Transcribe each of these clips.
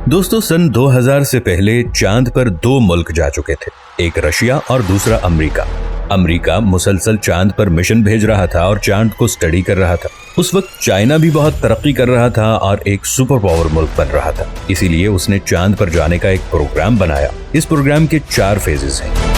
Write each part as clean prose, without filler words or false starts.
दोस्तों, सन 2000 से पहले चांद पर दो मुल्क जा चुके थे, एक रशिया और दूसरा अमेरिका। अमेरिका मुसलसल चांद पर मिशन भेज रहा था और चांद को स्टडी कर रहा था। उस वक्त चाइना भी बहुत तरक्की कर रहा था और एक सुपर पावर मुल्क बन रहा था। इसीलिए उसने चांद पर जाने का एक प्रोग्राम बनाया। इस प्रोग्राम के 4 फेजेस हैं।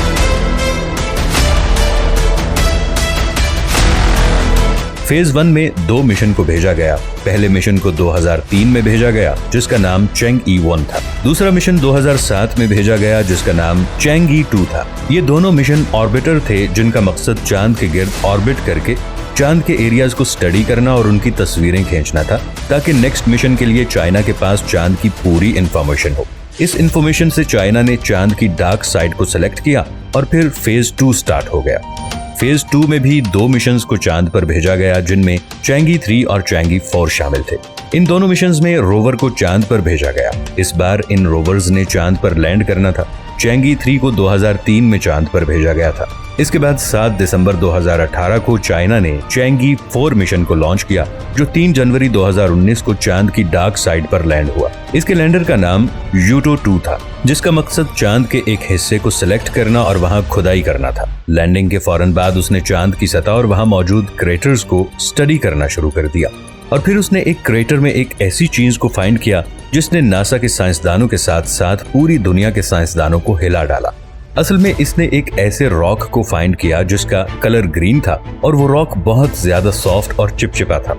फेज 1 में 2 मिशन को भेजा गया। पहले मिशन को 2003 में भेजा गया, जिसका नाम चैंग-ई-1 था। दूसरा मिशन 2007 में भेजा गया, जिसका नाम चैंग-ई-2 था। ये दोनों मिशन ऑर्बिटर थे, जिनका मकसद चांद के गिर्द ऑर्बिट करके चांद के एरियाज को स्टडी करना और उनकी तस्वीरें खींचना था, ताकि नेक्स्ट मिशन के लिए चाइना के पास चांद की पूरी इंफॉर्मेशन हो। इस इंफॉर्मेशन से चाइना ने चांद की डार्क साइड को सिलेक्ट किया और फिर फेज 2 स्टार्ट हो गया। फेज 2 में भी 2 मिशंस को चांद पर भेजा गया, जिनमें चैंग-ई-3 और चैंग-ई-4 शामिल थे। इन दोनों मिशंस में रोवर को चांद पर भेजा गया। इस बार इन रोवर्स ने चांद पर लैंड करना था। चैंग-ई-3 को 2003 में चांद पर भेजा गया था। इसके बाद 7 दिसंबर 2018 को चाइना ने चैंग-ई-4 मिशन को लॉन्च किया, जो 3 जनवरी 2019 को चांद की डार्क साइड पर लैंड हुआ। इसके लैंडर का नाम यूटो-2 था, जिसका मकसद चांद के एक हिस्से को सिलेक्ट करना और वहां खुदाई करना था। लैंडिंग के फौरन बाद उसने चांद की सतह और वहां मौजूद क्रेटर्स को स्टडी करना शुरू कर दिया। और फिर उसने एक क्रेटर में एक ऐसी चीज को फाइंड किया जिसने नासा के साइंसदानों के साथ साथ पूरी दुनिया के साइंसदानों को हिला डाला। असल में इसने एक ऐसे रॉक को फाइंड किया जिसका कलर ग्रीन था और वो रॉक बहुत ज्यादा सॉफ्ट और चिपचिपा था।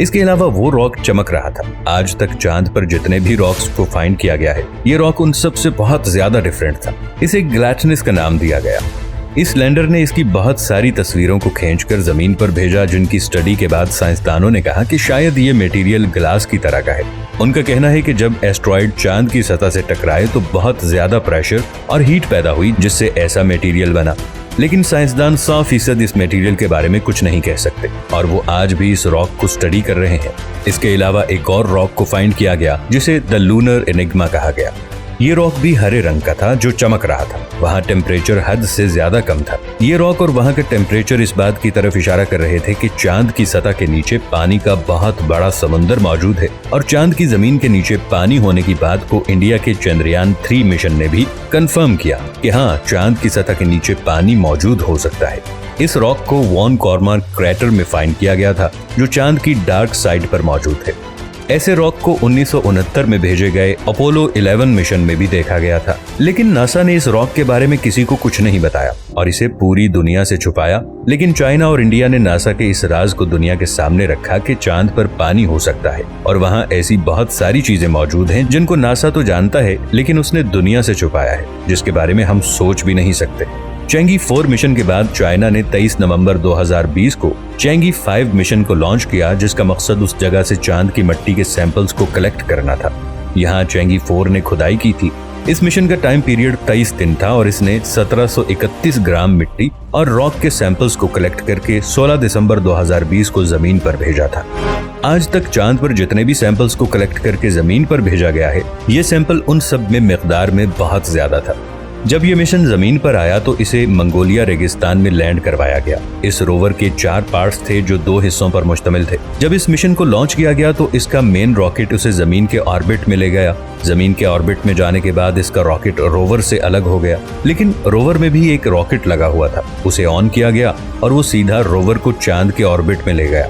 इसके अलावा वो रॉक चमक रहा था। आज तक चांद पर जितने भी रॉक्स को फाइंड किया गया है, ये रॉक उन सब से बहुत ज्यादा डिफरेंट था। इसे ग्लैटनस का नाम दिया गया। इस लैंडर ने इसकी बहुत सारी तस्वीरों को खींचकर जमीन पर भेजा, जिनकी स्टडी के बाद साइंसदानों ने कहा कि शायद ये मटेरियल ग्लास की तरह का है। उनका कहना है कि जब एस्ट्रॉइड चांद की सतह से टकराए तो बहुत ज्यादा प्रेशर और हीट पैदा हुई, जिससे ऐसा मटेरियल बना। लेकिन साइंसदान 100% इस मटेरियल के बारे में कुछ नहीं कह सकते और वो आज भी इस रॉक को स्टडी कर रहे हैं। इसके अलावा एक और रॉक को फाइंड किया गया, जिसे द लूनर एनिग्मा कहा गया। ये रॉक भी हरे रंग का था, जो चमक रहा था। वहाँ टेम्परेचर हद से ज्यादा कम था। ये रॉक और वहाँ का टेम्परेचर इस बात की तरफ इशारा कर रहे थे कि चांद की सतह के नीचे पानी का बहुत बड़ा समुद्र मौजूद है। और चांद की जमीन के नीचे पानी होने की बात को इंडिया के चंद्रयान-3 मिशन ने भी कंफर्म किया कि हाँ, चांद की सतह के नीचे पानी मौजूद हो सकता है। इस रॉक को वॉन कॉर्मार्क क्रेटर में फाइंड किया गया था, जो चांद की डार्क साइड पर मौजूद है। ऐसे रॉक को 1969 में भेजे गए अपोलो 11 मिशन में भी देखा गया था। लेकिन नासा ने इस रॉक के बारे में किसी को कुछ नहीं बताया और इसे पूरी दुनिया से छुपाया। लेकिन चाइना और इंडिया ने नासा के इस राज को दुनिया के सामने रखा कि चांद पर पानी हो सकता है और वहाँ ऐसी बहुत सारी चीजें मौजूद हैं जिनको नासा तो जानता है, लेकिन उसने दुनिया से छुपाया है, जिसके बारे में हम सोच भी नहीं सकते। चैंग-ई-4 मिशन के बाद चाइना ने 23 नवंबर 2020 को चैंग-ई-5 मिशन को लॉन्च किया, जिसका मकसद उस जगह से चांद की मिट्टी के सैंपल्स को कलेक्ट करना था। यहाँ चैंग-ई-4 ने खुदाई की थी। इस मिशन का टाइम पीरियड 23 दिन था और इसने 1731 ग्राम मिट्टी और रॉक के सैंपल्स को कलेक्ट करके 16 दिसंबर 2020 को जमीन पर भेजा था। आज तक चांद पर जितने भी सैंपल्स को कलेक्ट करके जमीन पर भेजा गया है, ये सैंपल उन सब में मिकदार में बहुत ज्यादा था। जब ये मिशन जमीन पर आया तो इसे मंगोलिया रेगिस्तान में लैंड करवाया गया। इस रोवर के 4 पार्ट्स थे, जो 2 हिस्सों पर मुश्तमिल थे। जब इस मिशन को लॉन्च किया गया तो इसका मेन रॉकेट उसे जमीन के ऑर्बिट में ले गया। जमीन के ऑर्बिट में जाने के बाद इसका रॉकेट रोवर से अलग हो गया, लेकिन रोवर में भी एक रॉकेट लगा हुआ था। उसे ऑन किया गया और वो सीधा रोवर को चांद के ऑर्बिट में ले गया।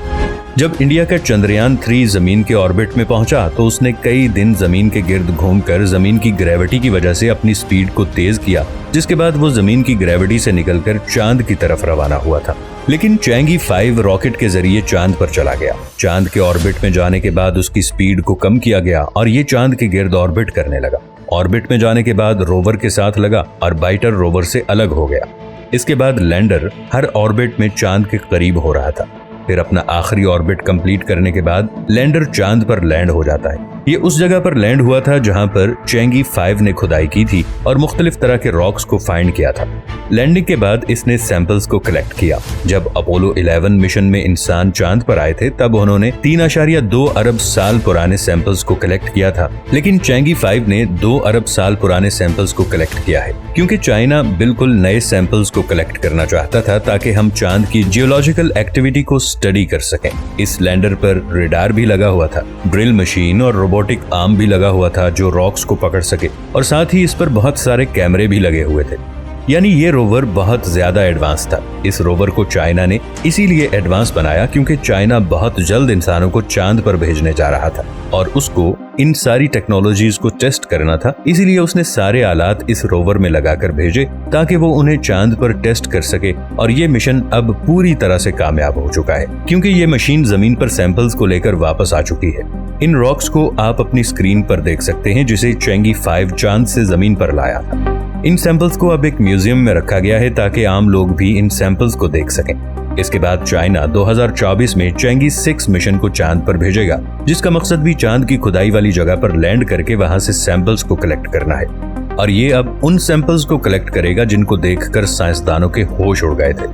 जब इंडिया का चंद्रयान-3 जमीन के ऑर्बिट में पहुंचा तो उसने कई दिन जमीन के गिर्द घूमकर जमीन की ग्रेविटी की वजह से अपनी स्पीड को तेज किया, जिसके बाद वो जमीन की ग्रेविटी से निकलकर चांद की तरफ रवाना हुआ था। लेकिन चैंग-ई-5 रॉकेट के जरिए चांद पर चला गया। चांद के ऑर्बिट में जाने के बाद उसकी स्पीड को कम किया गया और ये चांद के गिर्द ऑर्बिट करने लगा। ऑर्बिट में जाने के बाद रोवर के साथ लगा और बाइटर रोवर से अलग हो गया। इसके बाद लैंडर हर ऑर्बिट में चांद के करीब हो रहा था। फिर अपना आखिरी ऑर्बिट कंप्लीट करने के बाद लैंडर चांद पर लैंड हो जाता है। ये उस जगह पर लैंड हुआ था जहां पर चैंग-ई-5 ने खुदाई की थी और मुख्तलिफ तरह के रॉक्स को फाइंड किया था। लैंडिंग के बाद इसने सैंपल्स को कलेक्ट किया। जब अपोलो 11 मिशन में इंसान चांद पर आए थे तब उन्होंने 3.2 अरब साल पुराने सैंपल्स को कलेक्ट किया था। लेकिन चैंग-ई-5 ने 2 अरब साल पुराने सैंपल्स को कलेक्ट किया है, क्योंकि चाइना बिल्कुल नए सैंपल्स को कलेक्ट करना चाहता था ताकि हम चांद की जियोलॉजिकल एक्टिविटी को स्टडी कर सकें। इस लैंडर पर रेडार भी लगा हुआ था। ड्रिल मशीन और रोबोटिक आर्म भी लगा हुआ था जो रॉक्स को पकड़ सके, और साथ ही इस पर बहुत सारे कैमरे भी लगे हुए थे। यानी ये रोवर बहुत ज्यादा एडवांस था। इस रोवर को चाइना ने इसीलिए एडवांस बनाया क्योंकि चाइना बहुत जल्द इंसानों को चांद पर भेजने जा रहा था और उसको इन सारी टेक्नोलॉजीज को टेस्ट करना था। इसीलिए उसने सारे आलात इस रोवर में लगाकर भेजे ताकि वो उन्हें चांद पर टेस्ट कर सके। और ये मिशन अब पूरी तरह से कामयाब हो चुका है क्योंकि ये मशीन जमीन पर सैंपल्स को लेकर वापस आ चुकी है। इन रॉक्स को आप अपनी स्क्रीन पर देख सकते हैं जिसे चेंगी 5 चांद से जमीन पर लाया था। इन सैंपल्स को अब एक म्यूजियम में रखा गया है ताकि आम लोग भी इन सैंपल्स को देख सकें। इसके बाद चाइना 2024 में चेंगी 6 मिशन को चांद पर भेजेगा, जिसका मकसद भी चांद की खुदाई वाली जगह पर लैंड करके वहां से सैंपल्स को कलेक्ट करना है। और ये अब उन सैंपल्स को कलेक्ट करेगा जिनको देखकर साइंसदानों के होश उड़ गए थे।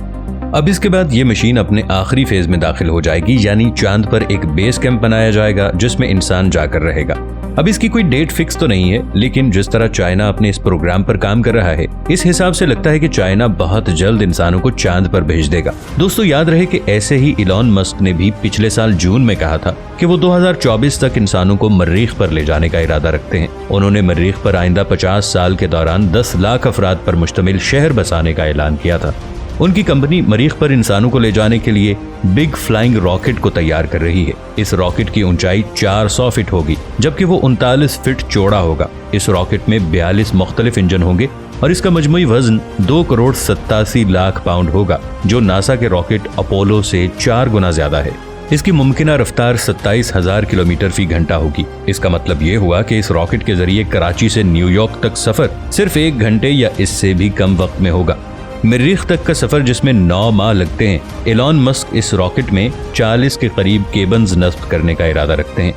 अब इसके बाद ये मशीन अपने आखिरी फेज में दाखिल हो जाएगी, यानी चांद पर एक बेस कैंप बनाया जाएगा जिसमें इंसान जाकर रहेगा। अब इसकी कोई डेट फिक्स तो नहीं है, लेकिन जिस तरह चाइना अपने इस प्रोग्राम पर काम कर रहा है, इस हिसाब से लगता है कि चाइना बहुत जल्द इंसानों को चांद पर भेज देगा। दोस्तों, याद रहे कि ऐसे ही इलॉन मस्क ने भी पिछले साल जून में कहा था कि वो 2024 तक इंसानों को मरीख पर ले जाने का इरादा रखते हैं। उन्होंने मरीख पर आइंदा 50 साल के दौरान 10 लाख अफराद पर मुश्तमिल शहर बसाने का ऐलान किया था। उनकी कंपनी मरीख पर इंसानों को ले जाने के लिए बिग फ्लाइंग रॉकेट को तैयार कर रही है। इस रॉकेट की ऊंचाई 400 फीट होगी, जबकि वो 39 फीट चौड़ा होगा। इस रॉकेट में 42 मुख्तलिफ इंजन होंगे और इसका मजमूई वजन 2 करोड़ 87 लाख पाउंड होगा, जो नासा के रॉकेट अपोलो से 4 गुना ज्यादा है। इसकी मुमकिना रफ्तार 27,000 किलोमीटर फी घंटा होगी। इसका मतलब ये हुआ कि इस रॉकेट के जरिए कराची से न्यूयॉर्क तक सफर सिर्फ 1 घंटे या इससे भी कम वक्त में होगा। मरीख तक का सफर जिसमें 9 माह लगते हैं। एलॉन मस्क इस रॉकेट में 40 के करीब केबल्स नस्ब करने का इरादा रखते हैं।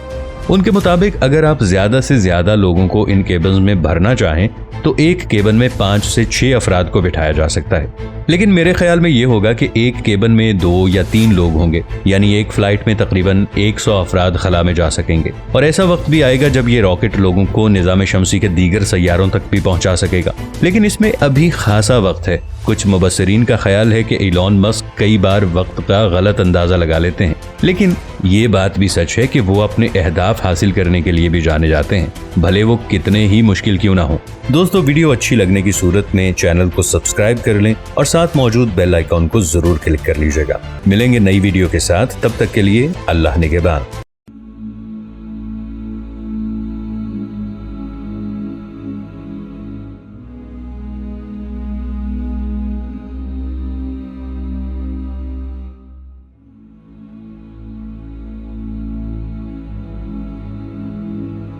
उनके मुताबिक अगर आप ज्यादा से ज्यादा लोगों को इन केबल्स में भरना चाहें तो एक केबल में 5 से 6 अफराद को बिठाया जा सकता है। लेकिन मेरे ख्याल में ये होगा कि एक केबल में 2 या 3 लोग होंगे, यानी एक फ्लाइट में तकरीबन 100 अफराद खला में जा सकेंगे। और ऐसा वक्त भी आएगा जब ये रॉकेट लोगों को निज़ाम शमसी के दीगर सैयारों तक भी पहुंचा सकेगा, लेकिन इसमें अभी खासा वक्त है। कुछ मुबस्सिरीन का ख्याल है कि इलॉन मस्क कई बार वक्त का गलत अंदाजा लगा लेते हैं, लेकिन ये बात भी सच है कि वो अपने अहदाफ हासिल करने के लिए भी जाने जाते हैं, भले वो कितने ही मुश्किल क्यों ना हो। दोस्तों, वीडियो अच्छी लगने की सूरत में चैनल को सब्सक्राइब कर लें और साथ मौजूद बेल आइकॉन को जरूर क्लिक कर लीजिएगा। मिलेंगे नई वीडियो के साथ, तब तक के लिए अल्लाह निगहबान।